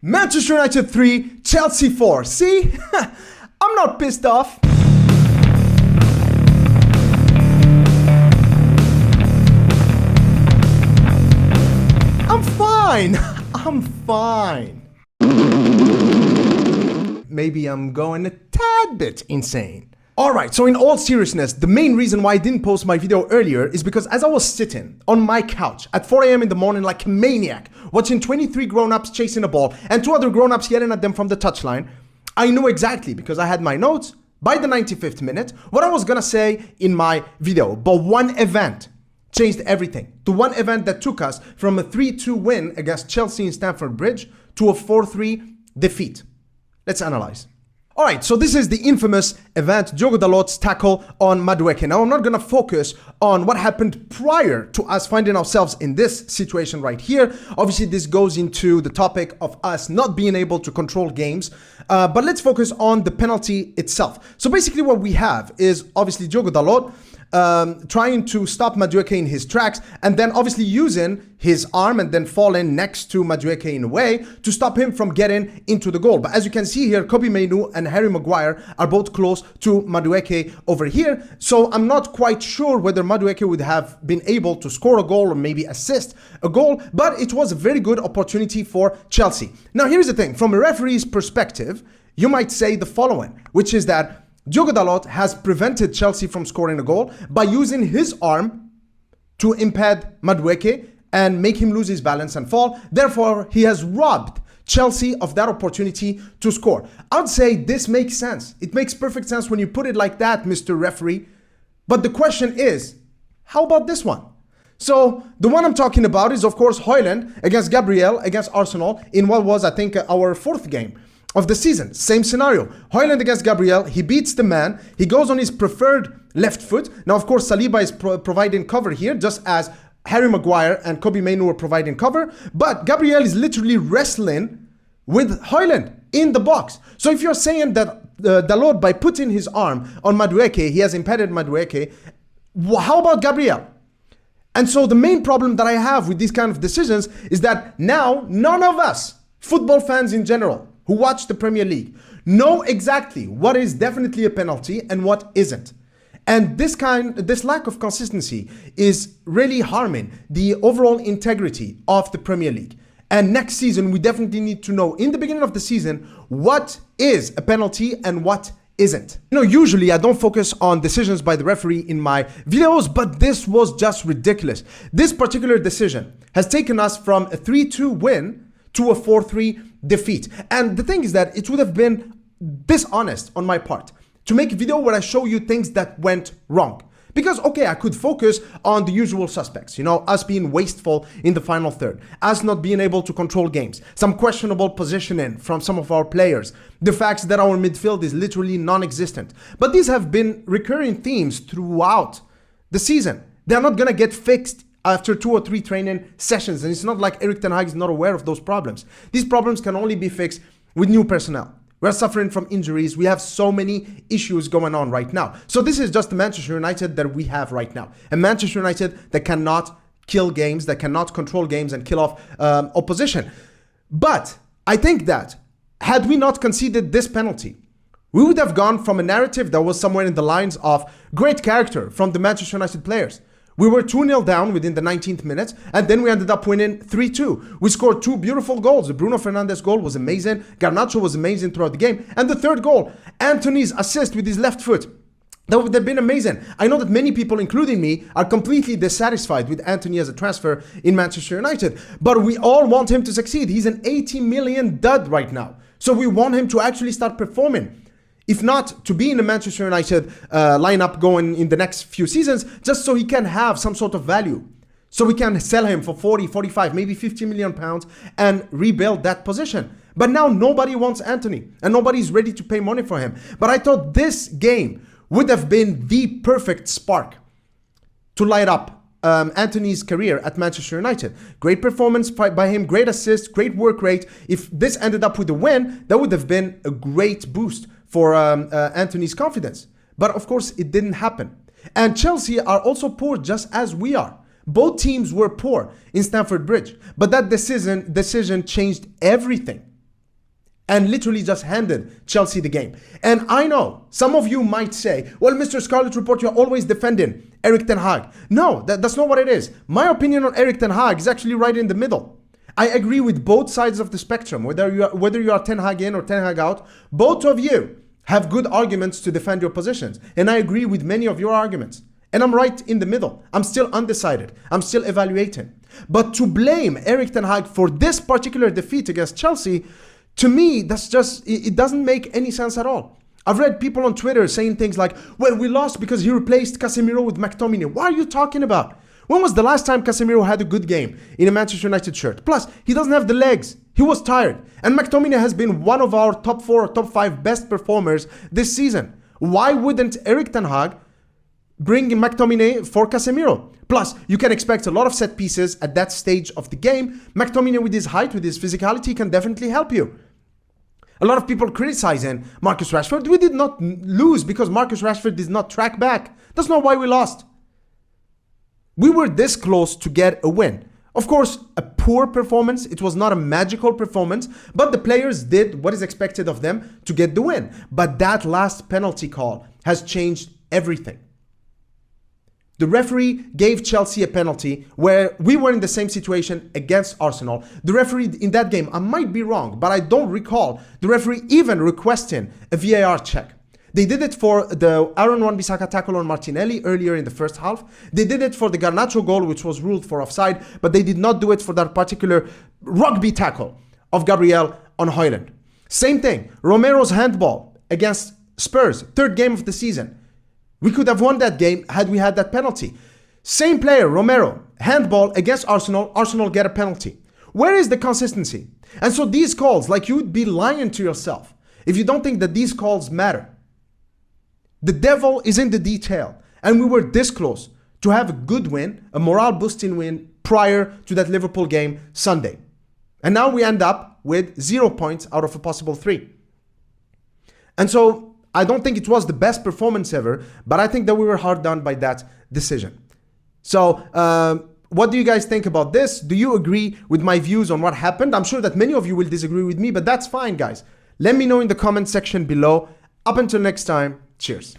Manchester United 3, Chelsea 4. See? I'm not pissed off. I'm fine. I'm fine. Maybe I'm going a tad bit insane. Alright, so in all seriousness, the main reason why I didn't post my video earlier is because as I was sitting on my couch at 4 a.m. in the morning like a maniac, watching 23 grown-ups chasing a ball and 2 other grown-ups yelling at them from the touchline, I knew exactly, because I had my notes, by the 95th minute, what I was gonna say in my video. But one event changed everything. The one event that took us from a 3-2 win against Chelsea in Stamford Bridge to a 4-3 defeat. Let's analyze. Alright, so this is the infamous event, Diogo Dalot's tackle on Madueke. Now, I'm not going to focus on what happened prior to us finding ourselves in this situation right here. Obviously, this goes into the topic of us not being able to control games. But let's focus on the penalty itself. So basically what we have is obviously Diogo Dalot trying to stop Madueke in his tracks and then obviously using his arm and then falling next to Madueke in a way to stop him from getting into the goal. But as you can see here, Kobbie Mainoo and Harry Maguire are both close to Madueke over here. So I'm not quite sure whether Madueke would have been able to score a goal or maybe assist a goal, but it was a very good opportunity for Chelsea. Now here's the thing, from a referee's perspective, you might say the following, which is that Diogo Dalot has prevented Chelsea from scoring a goal by using his arm to impede Madueke and make him lose his balance and fall. Therefore, he has robbed Chelsea of that opportunity to score. I'd say this makes sense. It makes perfect sense when you put it like that, Mr. Referee. But the question is, how about this one? So the one I'm talking about is, of course, Højlund against Gabriel against Arsenal in what was, I think, our 4th game of the season. Same scenario. Højlund against Gabriel, he beats the man, he goes on his preferred left foot. Now, of course, Saliba is providing cover here, just as Harry Maguire and Kobbie Mainoo are providing cover, but Gabriel is literally wrestling with Højlund in the box. So if you're saying that Dalot, by putting his arm on Madueke, he has impeded Madueke, how about Gabriel? And so the main problem that I have with these kind of decisions is that now none of us, football fans in general, who watch the Premier League, know exactly what is definitely a penalty and what isn't. And this lack of consistency is really harming the overall integrity of the Premier League. And next season, we definitely need to know in the beginning of the season what is a penalty and what isn't. You know, usually I don't focus on decisions by the referee in my videos, but this was just ridiculous. This particular decision has taken us from a 3-2 win to a 4-3 defeat. And the thing is that it would have been dishonest on my part to make a video where I show you things that went wrong. Because, okay, I could focus on the usual suspects, you know, us being wasteful in the final third, us not being able to control games, some questionable positioning from some of our players, the fact that our midfield is literally non-existent. But these have been recurring themes throughout the season. They're not gonna get fixed after 2 or 3 training sessions. And it's not like Erik ten Hag is not aware of those problems. These problems can only be fixed with new personnel. We're suffering from injuries. We have so many issues going on right now. So this is just the Manchester United that we have right now. A Manchester United that cannot kill games, that cannot control games and kill off opposition. But I think that had we not conceded this penalty, we would have gone from a narrative that was somewhere in the lines of great character from the Manchester United players. We were 2-0 down within the 19th minute, and then we ended up winning 3-2. We scored 2 beautiful goals. The Bruno Fernandes goal was amazing. Garnacho was amazing throughout the game. And the 3rd goal, Antony's assist with his left foot. That would have been amazing. I know that many people, including me, are completely dissatisfied with Antony as a transfer in Manchester United. But we all want him to succeed. He's an 80 million dud right now. So we want him to actually start performing. If not, to be in the Manchester United lineup going in the next few seasons, just so he can have some sort of value. So we can sell him for 40, 45, maybe 50 million pounds and rebuild that position. But now nobody wants Antony and nobody's ready to pay money for him. But I thought this game would have been the perfect spark to light up Antony's career at Manchester United. Great performance by him, great assist, great work rate. If this ended up with a win, that would have been a great boost for Antony's confidence. But of course, it didn't happen. And Chelsea are also poor just as we are. Both teams were poor in Stamford Bridge. But that decision changed everything. and literally just handed Chelsea the game. And I know some of you might say, well, Mr. Scarlet Report, you're always defending Erik ten Hag. No, that's not what it is. My opinion on Erik ten Hag is actually right in the middle. I agree with both sides of the spectrum, whether you are Ten Hag in or Ten Hag out. Both of you have good arguments to defend your positions, and I agree with many of your arguments. And I'm right in the middle. I'm still undecided. I'm still evaluating. But to blame Erik ten Hag for this particular defeat against Chelsea, to me, that's just, it doesn't make any sense at all. I've read people on Twitter saying things like, well, we lost because he replaced Casemiro with McTominay. What are you talking about? When was the last time Casemiro had a good game in a Manchester United shirt? Plus, he doesn't have the legs. He was tired. And McTominay has been one of our top 4 or top 5 best performers this season. Why wouldn't Erik ten Hag bring McTominay for Casemiro? Plus, you can expect a lot of set pieces at that stage of the game. McTominay, with his height, with his physicality, can definitely help you. A lot of people criticizing Marcus Rashford. We did not lose because Marcus Rashford did not track back. That's not why we lost. We were this close to get a win. Of course, a poor performance. It was not a magical performance, but the players did what is expected of them to get the win. But that last penalty call has changed everything. The referee gave Chelsea a penalty where we were in the same situation against Arsenal. The referee in that game, I might be wrong, but I don't recall the referee even requesting a VAR check. They did it for the Aaron Wan-Bissaka tackle on Martinelli earlier in the first half. They did it for the Garnacho goal, which was ruled for offside, but they did not do it for that particular rugby tackle of Gabriel on Højlund. Same thing, Romero's handball against Spurs, 3rd game of the season. We could have won that game had we had that penalty. Same player, Romero, handball against Arsenal, Arsenal get a penalty. Where is the consistency? And so these calls, like, you would be lying to yourself if you don't think that these calls matter. The devil is in the detail, and we were this close to have a good win, a morale boosting win prior to that Liverpool game Sunday. And now we end up with 0 points out of a possible 3. And so I don't think it was the best performance ever, but I think that we were hard done by that decision. So what do you guys think about this? Do you agree with my views on what happened? I'm sure that many of you will disagree with me, but that's fine, guys. Let me know in the comment section below. Up until next time, cheers.